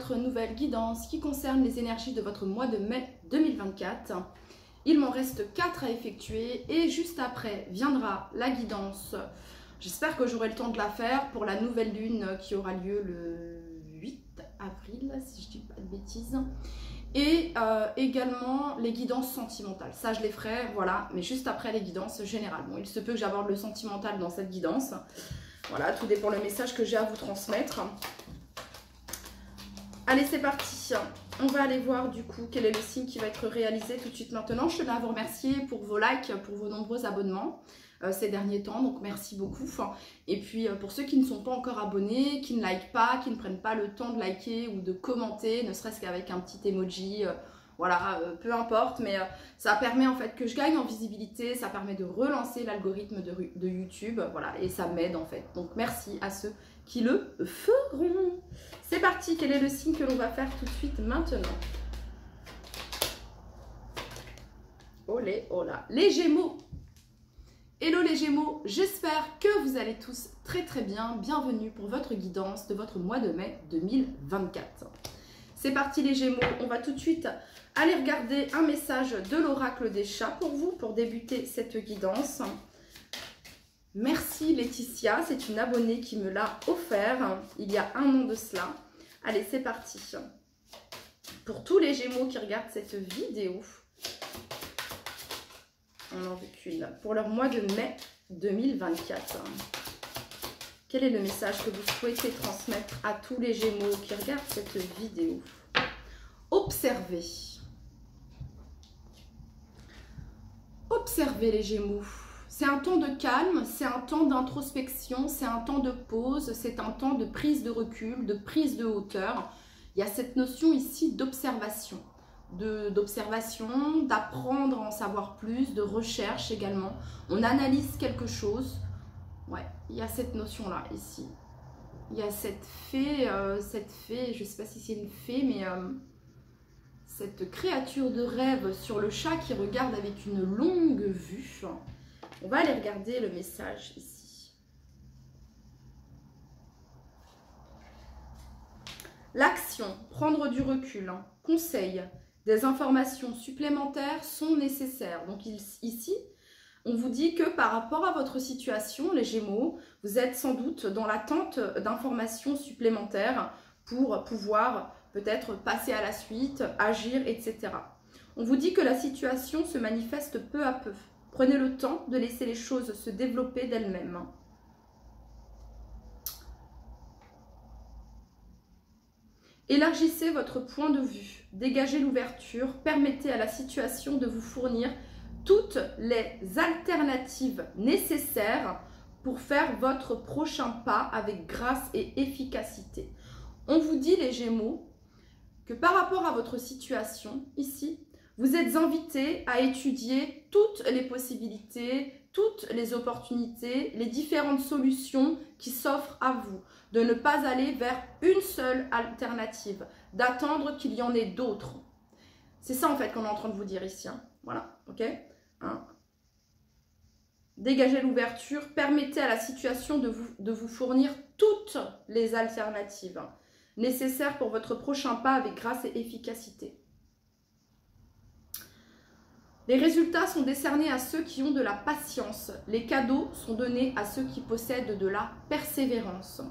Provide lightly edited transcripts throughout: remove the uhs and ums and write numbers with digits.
votre nouvelle guidance qui concerne les énergies de votre mois de mai 2024. Il m'en reste 4 à effectuer et juste après viendra la guidance. J'espère que j'aurai le temps de la faire pour la nouvelle lune qui aura lieu le 8 avril, si je ne dis pas de bêtises. Et également les guidances sentimentales. Ça, je les ferai, voilà, mais juste après les guidances générales. Bon, il se peut que j'aborde le sentimental dans cette guidance. Voilà, tout dépend le message que j'ai à vous transmettre. Allez, c'est parti. On va aller voir du coup quel est le signe qui va être réalisé tout de suite maintenant. Je tenais à vous remercier pour vos likes, pour vos nombreux abonnements ces derniers temps, donc merci beaucoup. Et puis pour ceux qui ne sont pas encore abonnés, qui ne likent pas, qui ne prennent pas le temps de liker ou de commenter, ne serait-ce qu'avec un petit emoji, voilà, peu importe, mais ça permet en fait que je gagne en visibilité, ça permet de relancer l'algorithme de YouTube, voilà, et ça m'aide en fait. Donc merci à ceux qui le feront. C'est parti, quel est le signe que l'on va faire tout de suite maintenant? Olé, oh là, les Gémeaux. Hello les Gémeaux, j'espère que vous allez tous très très bien. Bienvenue pour votre guidance de votre mois de mai 2024. C'est parti les Gémeaux, on va tout de suite aller regarder un message de l'oracle des chats pour vous, pour débuter cette guidance. Merci Laetitia, c'est une abonnée qui me l'a offert il y a un an de cela. Allez, c'est parti. Pour tous les Gémeaux qui regardent cette vidéo, on en veut qu'une. Pour leur mois de mai 2024. Quel est le message que vous souhaitez transmettre à tous les Gémeaux qui regardent cette vidéo? Observez. Observez les Gémeaux. C'est un temps de calme, c'est un temps d'introspection, c'est un temps de pause, c'est un temps de prise de recul, de prise de hauteur. Il y a cette notion ici d'observation. D'apprendre à en savoir plus, de recherche également. On analyse quelque chose. Ouais, il y a cette notion-là ici. Il y a cette fée, je ne sais pas si c'est une fée, mais cette créature de rêve sur le chat qui regarde avec une longue vue. On va aller regarder le message ici. L'action, prendre du recul, conseil. Des informations supplémentaires sont nécessaires. Donc ici, on vous dit que par rapport à votre situation, les Gémeaux, vous êtes sans doute dans l'attente d'informations supplémentaires pour pouvoir peut-être passer à la suite, agir, etc. On vous dit que la situation se manifeste peu à peu. Prenez le temps de laisser les choses se développer d'elles-mêmes. Élargissez votre point de vue, dégagez l'ouverture, permettez à la situation de vous fournir toutes les alternatives nécessaires pour faire votre prochain pas avec grâce et efficacité. On vous dit les Gémeaux que par rapport à votre situation ici, vous êtes invités à étudier toutes les possibilités, toutes les opportunités, les différentes solutions qui s'offrent à vous. De ne pas aller vers une seule alternative, d'attendre qu'il y en ait d'autres. C'est ça en fait qu'on est en train de vous dire ici. Hein. Voilà, ok hein. Dégagez l'ouverture, permettez à la situation de vous fournir toutes les alternatives nécessaires pour votre prochain pas avec grâce et efficacité. Les résultats sont décernés à ceux qui ont de la patience. Les cadeaux sont donnés à ceux qui possèdent de la persévérance.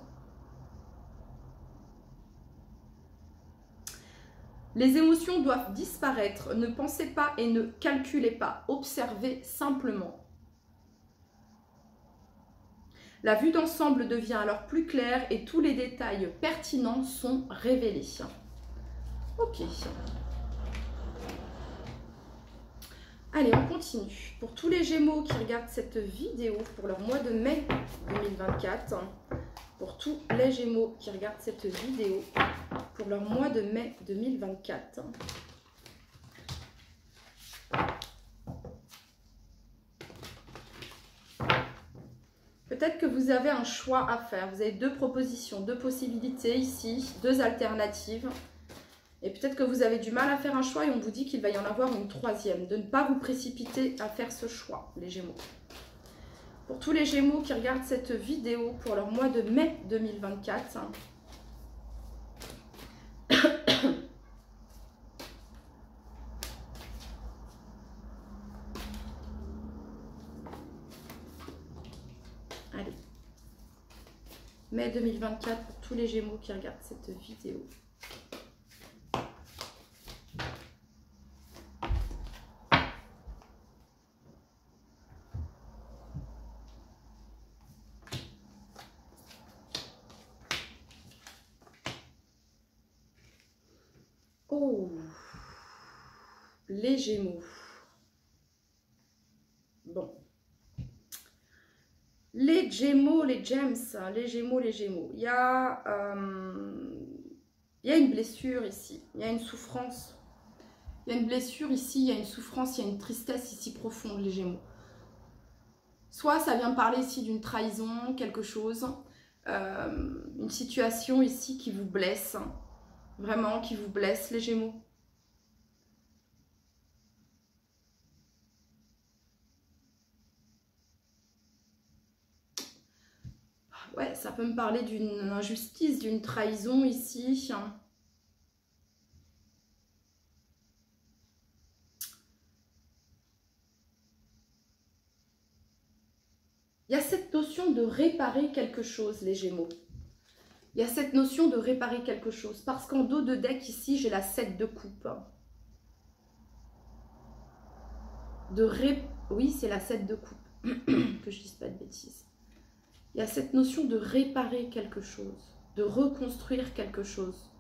Les émotions doivent disparaître. Ne pensez pas et ne calculez pas. Observez simplement. La vue d'ensemble devient alors plus claire et tous les détails pertinents sont révélés. Ok. Allez, on continue. Pour tous les Gémeaux qui regardent cette vidéo pour leur mois de mai 2024, pour tous les Gémeaux qui regardent cette vidéo pour leur mois de mai 2024. Peut-être que vous avez un choix à faire. Vous avez deux propositions, deux possibilités ici, deux alternatives. Et peut-être que vous avez du mal à faire un choix et on vous dit qu'il va y en avoir une troisième. De ne pas vous précipiter à faire ce choix, les Gémeaux. Pour tous les Gémeaux qui regardent cette vidéo pour leur mois de mai 2024, mai 2024 pour tous les Gémeaux qui regardent cette vidéo. Oh, les Gémeaux. Bon. Les Gémeaux, les James, les Gémeaux, les Gémeaux. Il y a une blessure ici, il y a une souffrance. Il y a une blessure ici, il y a une souffrance, il y a une tristesse ici profonde, les Gémeaux. Soit ça vient parler ici d'une trahison, quelque chose, une situation ici qui vous blesse. Vraiment, qui vous blesse, les Gémeaux. Ouais, ça peut me parler d'une injustice, d'une trahison ici. Il y a cette notion de réparer quelque chose, les Gémeaux. Il y a cette notion de réparer quelque chose. Parce qu'en dos de deck, ici, j'ai la 7 de coupe. Oui, c'est la 7 de coupe. Que je dise pas de bêtises. Il y a cette notion de réparer quelque chose. De reconstruire quelque chose.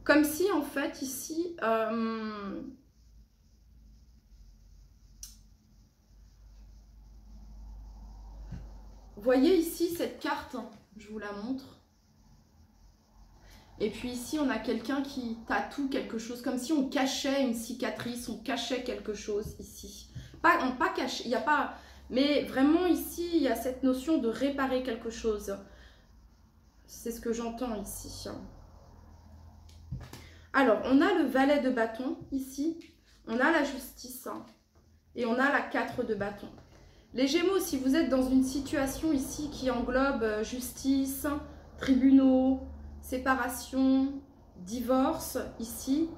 Comme si, en fait, ici... Vous voyez ici cette carte, je vous la montre. Et puis ici, on a quelqu'un qui tatoue quelque chose, comme si on cachait une cicatrice, on cachait quelque chose ici. Pas caché, il n'y a pas... Mais vraiment ici, il y a cette notion de réparer quelque chose. C'est ce que j'entends ici. Alors, on a le valet de bâton ici. On a la justice. Et on a la 4 de bâton. Les Gémeaux, si vous êtes dans une situation ici qui englobe justice, tribunaux, séparation, divorce, ici,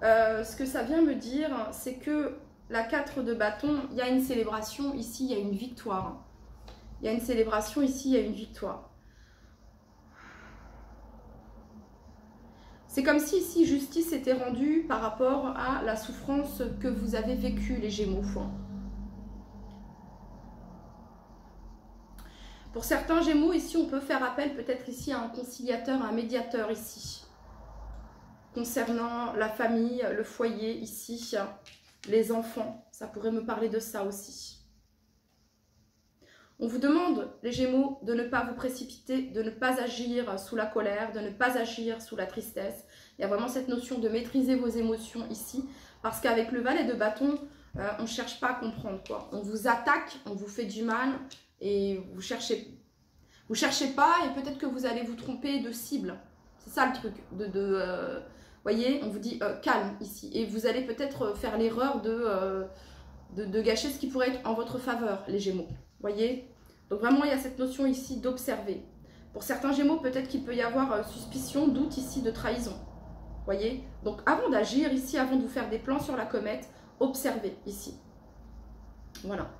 ce que ça vient me dire, c'est que la 4 de bâton, il y a une célébration, ici, il y a une victoire. Il y a une célébration, ici, il y a une victoire. C'est comme si ici, justice était rendue par rapport à la souffrance que vous avez vécue, les Gémeaux. Pour certains Gémeaux, ici, on peut faire appel peut-être ici à un conciliateur, à un médiateur ici. Concernant la famille, le foyer ici, les enfants. Ça pourrait me parler de ça aussi. On vous demande, les Gémeaux, de ne pas vous précipiter, de ne pas agir sous la colère, de ne pas agir sous la tristesse. Il y a vraiment cette notion de maîtriser vos émotions ici. Parce qu'avec le valet de bâton, on ne cherche pas à comprendre, quoi. On vous attaque, on vous fait du mal. Et vous cherchez pas et peut-être que vous allez vous tromper de cible. C'est ça le truc. Voyez, on vous dit calme ici. Et vous allez peut-être faire l'erreur de gâcher ce qui pourrait être en votre faveur, les Gémeaux. Voyez. Donc vraiment, il y a cette notion ici d'observer. Pour certains Gémeaux, peut-être qu'il peut y avoir suspicion, doute ici de trahison. Voyez. Donc avant d'agir ici, avant de vous faire des plans sur la comète, observez ici. Voilà.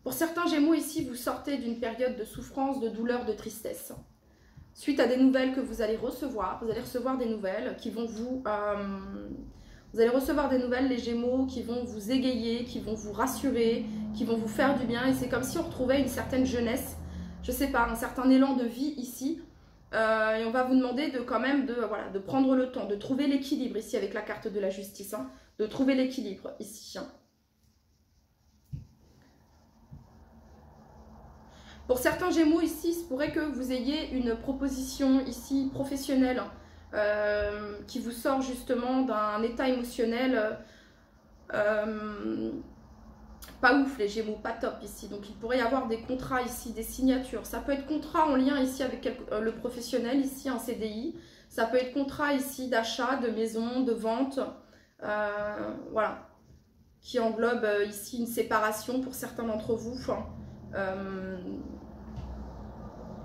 Pour certains Gémeaux ici, vous sortez d'une période de souffrance, de douleur, de tristesse. Suite à des nouvelles que vous allez recevoir des nouvelles qui vont vous allez recevoir des nouvelles, les Gémeaux, qui vont vous égayer, qui vont vous rassurer, qui vont vous faire du bien. Et c'est comme si on retrouvait une certaine jeunesse, je sais pas, un certain élan de vie ici. Et on va vous demander de quand même de prendre le temps, de trouver l'équilibre ici avec la carte de la justice, de trouver l'équilibre ici. Pour certains Gémeaux ici, il se pourrait que vous ayez une proposition ici professionnelle qui vous sort justement d'un état émotionnel pas ouf, les Gémeaux, pas top ici. Donc il pourrait y avoir des contrats ici, des signatures. Ça peut être contrat en lien ici avec le professionnel, ici un CDI. Ça peut être contrat ici d'achat, de maison, de vente. Voilà. Qui englobe ici une séparation pour certains d'entre vous.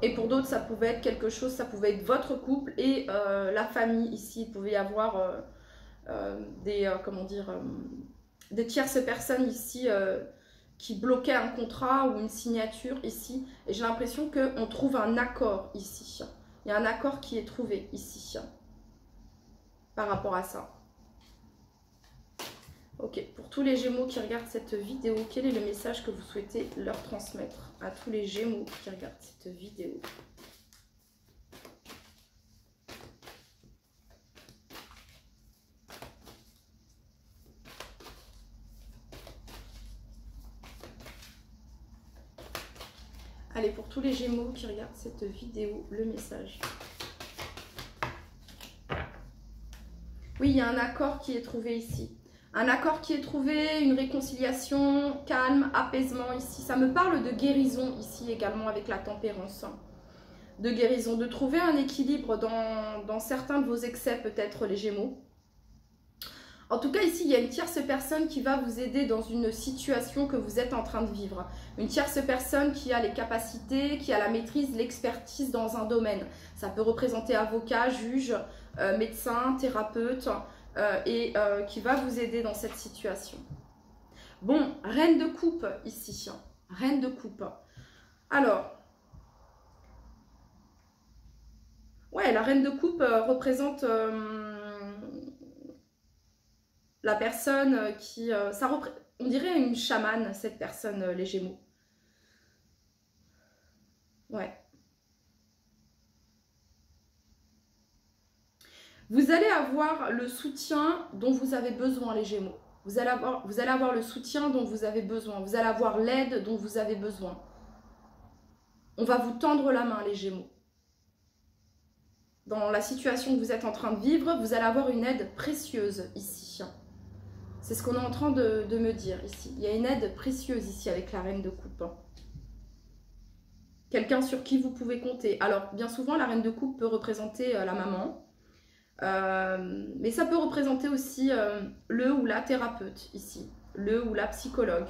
Et pour d'autres, ça pouvait être quelque chose, ça pouvait être votre couple et la famille ici. Il pouvait y avoir des tierces personnes ici qui bloquaient un contrat ou une signature ici. Et j'ai l'impression qu'on trouve un accord ici. Il y a un accord qui est trouvé ici par rapport à ça. Ok, pour tous les Gémeaux qui regardent cette vidéo, quel est le message que vous souhaitez leur transmettre à tous les Gémeaux qui regardent cette vidéo? Allez, pour tous les Gémeaux qui regardent cette vidéo, le message. Oui, il y a un accord qui est trouvé ici. Un accord qui est trouvé, une réconciliation, calme, apaisement ici. Ça me parle de guérison ici également avec la tempérance. De guérison, de trouver un équilibre dans certains de vos excès peut-être les Gémeaux. En tout cas ici, il y a une tierce personne qui va vous aider dans une situation que vous êtes en train de vivre. Une tierce personne qui a les capacités, qui a la maîtrise, l'expertise dans un domaine. Ça peut représenter avocat, juge, médecin, thérapeute et qui va vous aider dans cette situation. Bon, reine de coupe ici. Reine de coupe. Alors, ouais, la reine de coupe représente... la personne qui... on dirait une chamane, cette personne, les Gémeaux. Ouais. Vous allez avoir le soutien dont vous avez besoin, les Gémeaux. Vous allez avoir le soutien dont vous avez besoin. Vous allez avoir l'aide dont vous avez besoin. On va vous tendre la main, les Gémeaux. Dans la situation que vous êtes en train de vivre, vous allez avoir une aide précieuse ici. C'est ce qu'on est en train de me dire ici. Il y a une aide précieuse ici avec la reine de coupe. Quelqu'un sur qui vous pouvez compter. Alors, bien souvent, la reine de coupe peut représenter la maman. Mais ça peut représenter aussi le ou la thérapeute ici. Le ou la psychologue.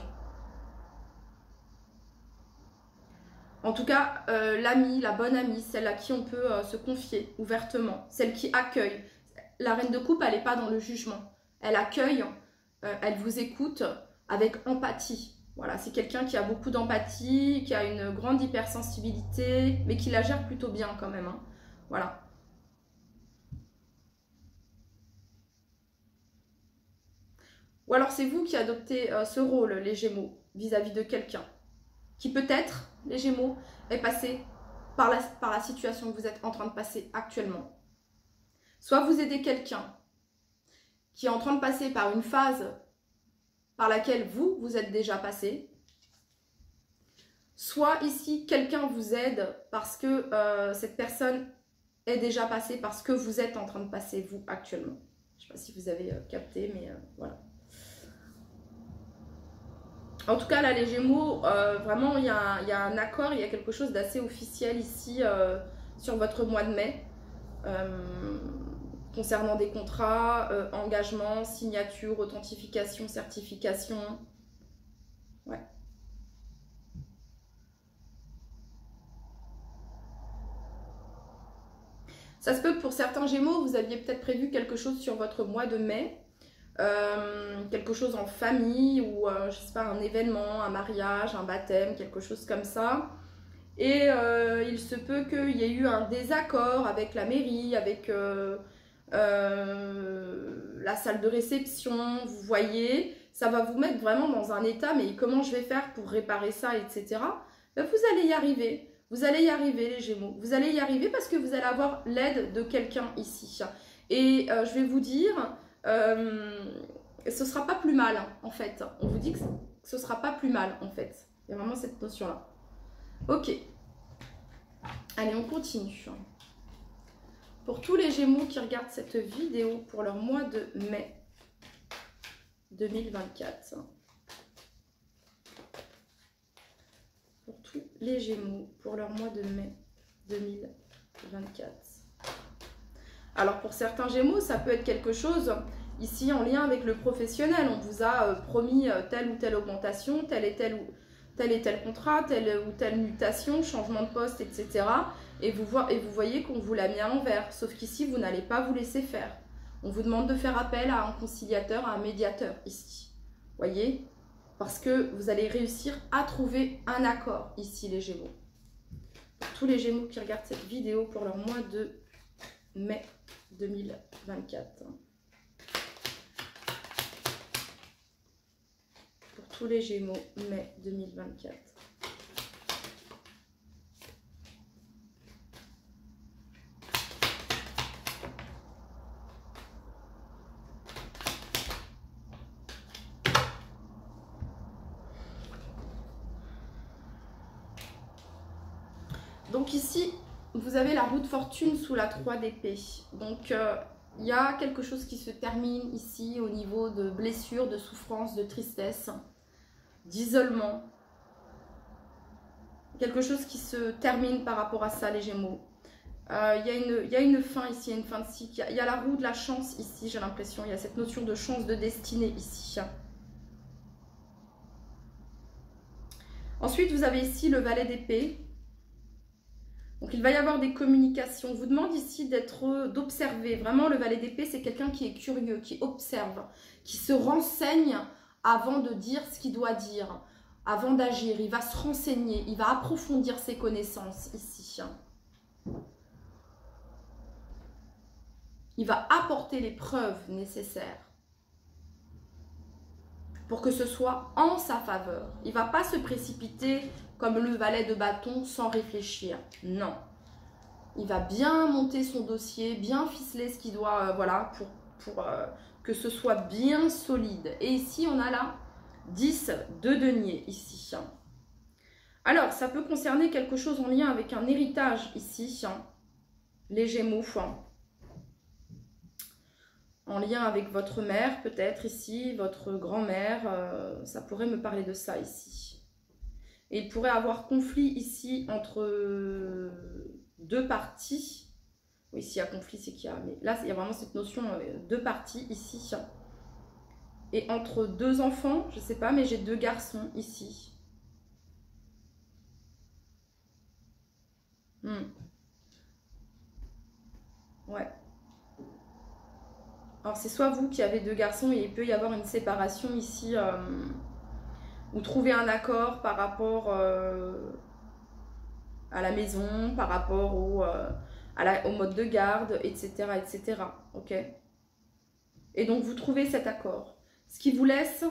En tout cas, l'amie, la bonne amie, celle à qui on peut se confier ouvertement. Celle qui accueille. La reine de coupe, elle n'est pas dans le jugement. Elle accueille... elle vous écoute avec empathie. Voilà, c'est quelqu'un qui a beaucoup d'empathie, qui a une grande hypersensibilité, mais qui la gère plutôt bien quand même. Hein. Voilà. Ou alors c'est vous qui adoptez ce rôle, les Gémeaux, vis-à-vis de quelqu'un, qui peut-être, les Gémeaux, est passé par la situation que vous êtes en train de passer actuellement. Soit vous aidez quelqu'un qui est en train de passer par une phase par laquelle vous êtes déjà passé. Soit ici, quelqu'un vous aide parce que cette personne est déjà passée par ce que vous êtes en train de passer, vous, actuellement. Je ne sais pas si vous avez capté, mais voilà. En tout cas, là, les Gémeaux, vraiment, il y a un accord, il y a quelque chose d'assez officiel ici sur votre mois de mai. Concernant des contrats, engagements, signatures, authentification, certification. Ouais. Ça se peut que pour certains Gémeaux, vous aviez peut-être prévu quelque chose sur votre mois de mai. Quelque chose en famille ou, je sais pas, un événement, un mariage, un baptême, quelque chose comme ça. Et il se peut qu'il y ait eu un désaccord avec la mairie, avec... la salle de réception, vous voyez, ça va vous mettre vraiment dans un état, mais comment je vais faire pour réparer ça, etc. Ben, vous allez y arriver, les Gémeaux, vous allez y arriver parce que vous allez avoir l'aide de quelqu'un ici. Et je vais vous dire, ce sera pas plus mal, hein, en fait. On vous dit que ce sera pas plus mal, en fait. Il y a vraiment cette notion-là. Ok. Allez, on continue. Pour tous les Gémeaux qui regardent cette vidéo pour leur mois de mai 2024. Pour tous les Gémeaux pour leur mois de mai 2024. Alors pour certains Gémeaux, ça peut être quelque chose ici en lien avec le professionnel. On vous a promis telle ou telle augmentation, telle tel et tel contrat, telle ou telle mutation, changement de poste, etc. Et vous voyez qu'on vous l'a mis à l'envers. Sauf qu'ici, vous n'allez pas vous laisser faire. On vous demande de faire appel à un conciliateur, à un médiateur ici. Voyez? Parce que vous allez réussir à trouver un accord ici, les Gémeaux. Pour tous les Gémeaux qui regardent cette vidéo pour leur mois de mai 2024. Pour tous les Gémeaux, mai 2024. Donc ici, vous avez la roue de fortune sous la 3 d'épée. Donc, il y a quelque chose qui se termine ici au niveau de blessures, de souffrances, de tristesse, d'isolement. Quelque chose qui se termine par rapport à ça, les Gémeaux. Il y a une fin ici, une fin de cycle. Il y a la roue de la chance ici, j'ai l'impression. Il y a cette notion de chance, de destinée ici. Ensuite, vous avez ici le valet d'épée. Donc, il va y avoir des communications. On vous demande ici d'observer. Vraiment, le valet d'épée, c'est quelqu'un qui est curieux, qui observe, qui se renseigne avant de dire ce qu'il doit dire, avant d'agir. Il va se renseigner, il va approfondir ses connaissances ici. Il va apporter les preuves nécessaires pour que ce soit en sa faveur. Il ne va pas se précipiter comme le valet de bâton sans réfléchir. Non. Il va bien monter son dossier, bien ficeler ce qu'il doit, voilà, pour que ce soit bien solide. Et ici, on a là 10 de denier, ici. Alors, ça peut concerner quelque chose en lien avec un héritage, ici, les Gémeaux. En lien avec votre mère, peut-être ici, votre grand-mère, ça pourrait me parler de ça ici. Et il pourrait avoir conflit ici entre deux parties. Oui, s'il y a conflit, c'est qu'il y a... Mais là, il y a vraiment cette notion deux parties ici. Et entre deux enfants, je ne sais pas, mais j'ai deux garçons ici. Ouais. Alors, c'est soit vous qui avez deux garçons et il peut y avoir une séparation ici, ou trouver un accord par rapport à la maison, par rapport au mode de garde, etc., etc. Ok? Et donc, vous trouvez cet accord. Ce qui vous laisse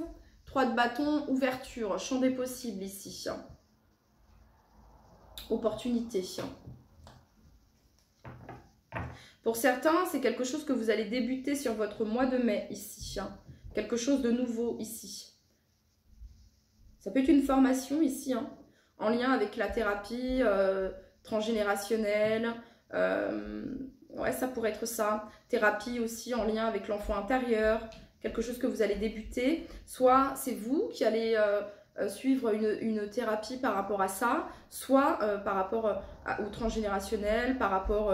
3 de bâton, ouverture, champ des possibles ici. Opportunité. Pour certains, c'est quelque chose que vous allez débuter sur votre mois de mai ici. Quelque chose de nouveau ici. Ça peut être une formation ici, en lien avec la thérapie transgénérationnelle. Ouais, ça pourrait être ça. Thérapie aussi en lien avec l'enfant intérieur. Quelque chose que vous allez débuter. Soit c'est vous qui allez suivre une thérapie par rapport à ça. Soit par rapport au transgénérationnel, par rapport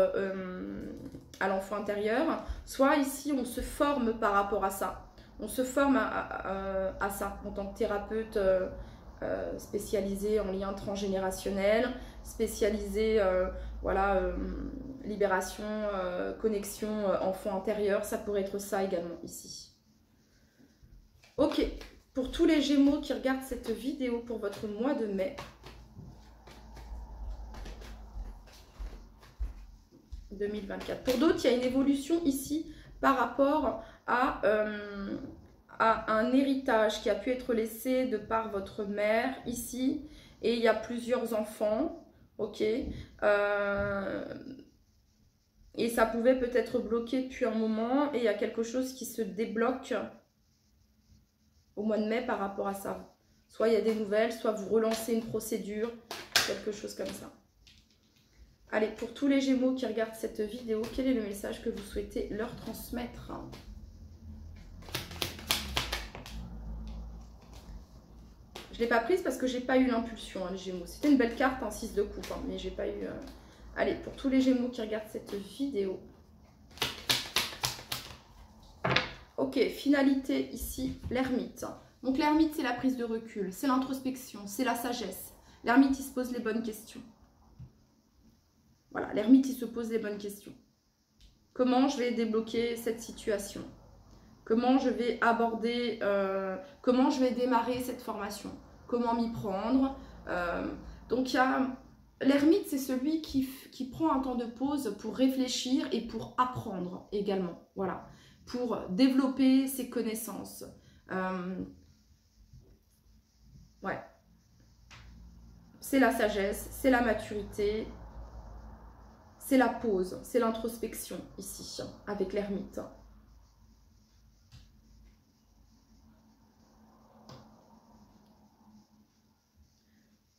à l'enfant intérieur. Soit ici, on se forme par rapport à ça. On se forme à ça en tant que thérapeute spécialisé en lien transgénérationnel, spécialisé, voilà, libération, connexion enfant intérieur. Ça pourrait être ça également ici. Ok, pour tous les Gémeaux qui regardent cette vidéo pour votre mois de mai, 2024. Pour d'autres, il y a une évolution ici par rapport à un héritage qui a pu être laissé de par votre mère ici. Et il y a plusieurs enfants, ok. Et ça pouvait peut-être bloquer depuis un moment. Et il y a quelque chose qui se débloque au mois de mai par rapport à ça. Soit il y a des nouvelles, soit vous relancez une procédure, quelque chose comme ça. Allez, pour tous les Gémeaux qui regardent cette vidéo, quel est le message que vous souhaitez leur transmettre? Je ne l'ai pas prise parce que j'ai pas eu l'impulsion, les Gémeaux. C'était une belle carte, 6 de coupe, mais j'ai pas eu... Allez, pour tous les Gémeaux qui regardent cette vidéo. Ok, finalité ici, l'ermite. Donc l'ermite, c'est la prise de recul, c'est l'introspection, c'est la sagesse. L'ermite, il se pose les bonnes questions. Voilà, l'ermite, il se pose les bonnes questions. Comment je vais débloquer cette situation? Comment je vais aborder, comment je vais démarrer cette formation? Comment m'y prendre? Donc il y a... L'ermite, c'est celui qui prend un temps de pause pour réfléchir et pour apprendre également. Voilà, pour développer ses connaissances. Ouais. C'est la sagesse, c'est la maturité, c'est la pause, c'est l'introspection ici, avec l'ermite.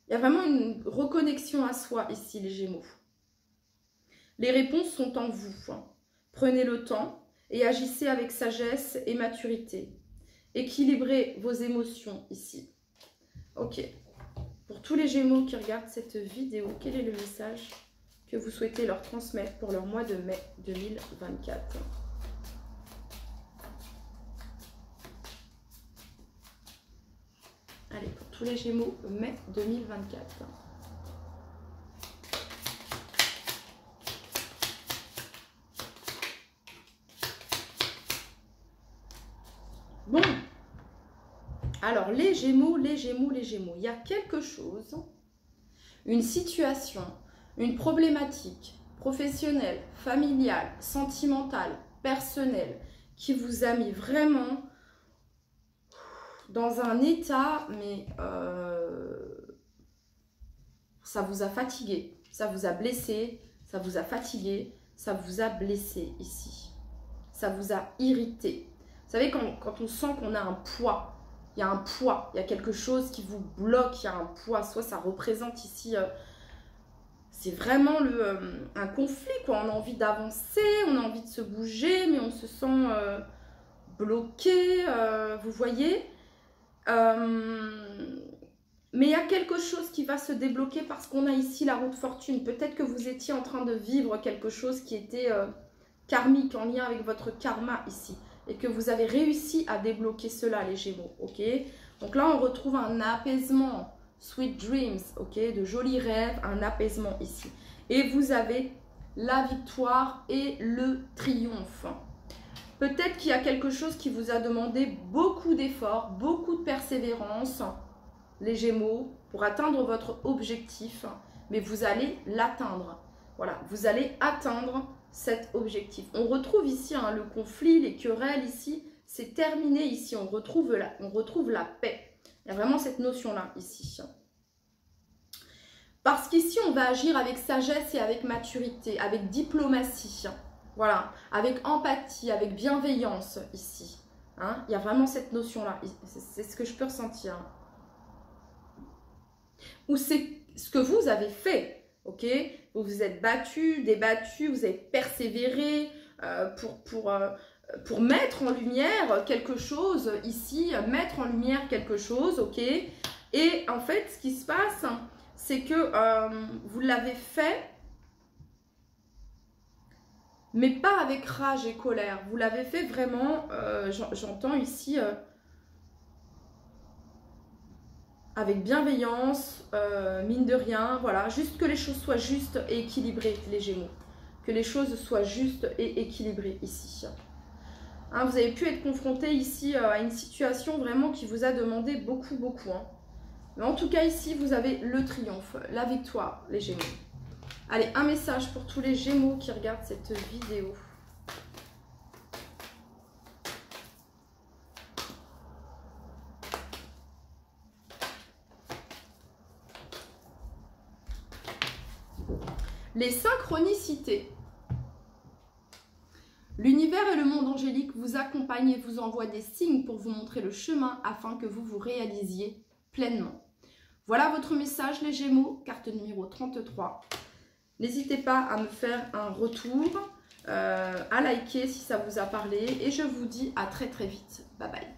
Il y a vraiment une reconnexion à soi ici, les Gémeaux. Les réponses sont en vous. Prenez le temps et agissez avec sagesse et maturité. Équilibrez vos émotions ici. Ok. Pour tous les Gémeaux qui regardent cette vidéo, quel est le message que vous souhaitez leur transmettre pour leur mois de mai 2024? Allez, pour tous les Gémeaux, mai 2024. Bon. Alors, les Gémeaux, les Gémeaux, les Gémeaux. Il y a quelque chose, une situation, une problématique professionnelle, familiale, sentimentale, personnelle, qui vous a mis vraiment dans un état, mais ça vous a fatigué, ça vous a blessé, ça vous a fatigué, ça vous a blessé ici. Ça vous a irrité. Vous savez, quand on sent qu'on a un poids, il y a un poids, il y a quelque chose qui vous bloque, il y a un poids, soit ça représente ici, c'est vraiment un conflit, quoi. On a envie d'avancer, on a envie de se bouger, mais on se sent bloqué, vous voyez. Mais il y a quelque chose qui va se débloquer parce qu'on a ici la roue de fortune. Peut-être que vous étiez en train de vivre quelque chose qui était karmique, en lien avec votre karma ici. Et que vous avez réussi à débloquer cela, les Gémeaux. Ok. Donc là, on retrouve un apaisement. Sweet dreams, ok. De jolis rêves, un apaisement ici. Et vous avez la victoire et le triomphe. Peut-être qu'il y a quelque chose qui vous a demandé beaucoup d'efforts, beaucoup de persévérance, les Gémeaux, pour atteindre votre objectif, mais vous allez l'atteindre. Voilà, vous allez atteindre cet objectif. On retrouve ici le conflit, les querelles ici, c'est terminé ici, on retrouve la paix. Il y a vraiment cette notion-là ici. Parce qu'ici, on va agir avec sagesse et avec maturité, avec diplomatie. Voilà, avec empathie, avec bienveillance ici. Hein, il y a vraiment cette notion-là. C'est ce que je peux ressentir. Ou c'est ce que vous avez fait. Ok, vous vous êtes battu, débattu, vous avez persévéré pour mettre en lumière quelque chose ici, mettre en lumière quelque chose. Ok, et en fait, ce qui se passe, c'est que vous l'avez fait, mais pas avec rage et colère. Vous l'avez fait vraiment, j'entends ici, avec bienveillance, mine de rien. Voilà, juste que les choses soient justes et équilibrées, les Gémeaux. Que les choses soient justes et équilibrées ici. Hein, vous avez pu être confronté ici à une situation vraiment qui vous a demandé beaucoup, beaucoup. Hein. Mais en tout cas, ici, vous avez le triomphe, la victoire, les Gémeaux. Allez, un message pour tous les Gémeaux qui regardent cette vidéo. Les synchronicités. L'univers et le monde angélique vous accompagnent et vous envoient des signes pour vous montrer le chemin afin que vous vous réalisiez pleinement. Voilà votre message, les Gémeaux, carte numéro 33. N'hésitez pas à me faire un retour, à liker si ça vous a parlé. Et je vous dis à très très vite. Bye bye.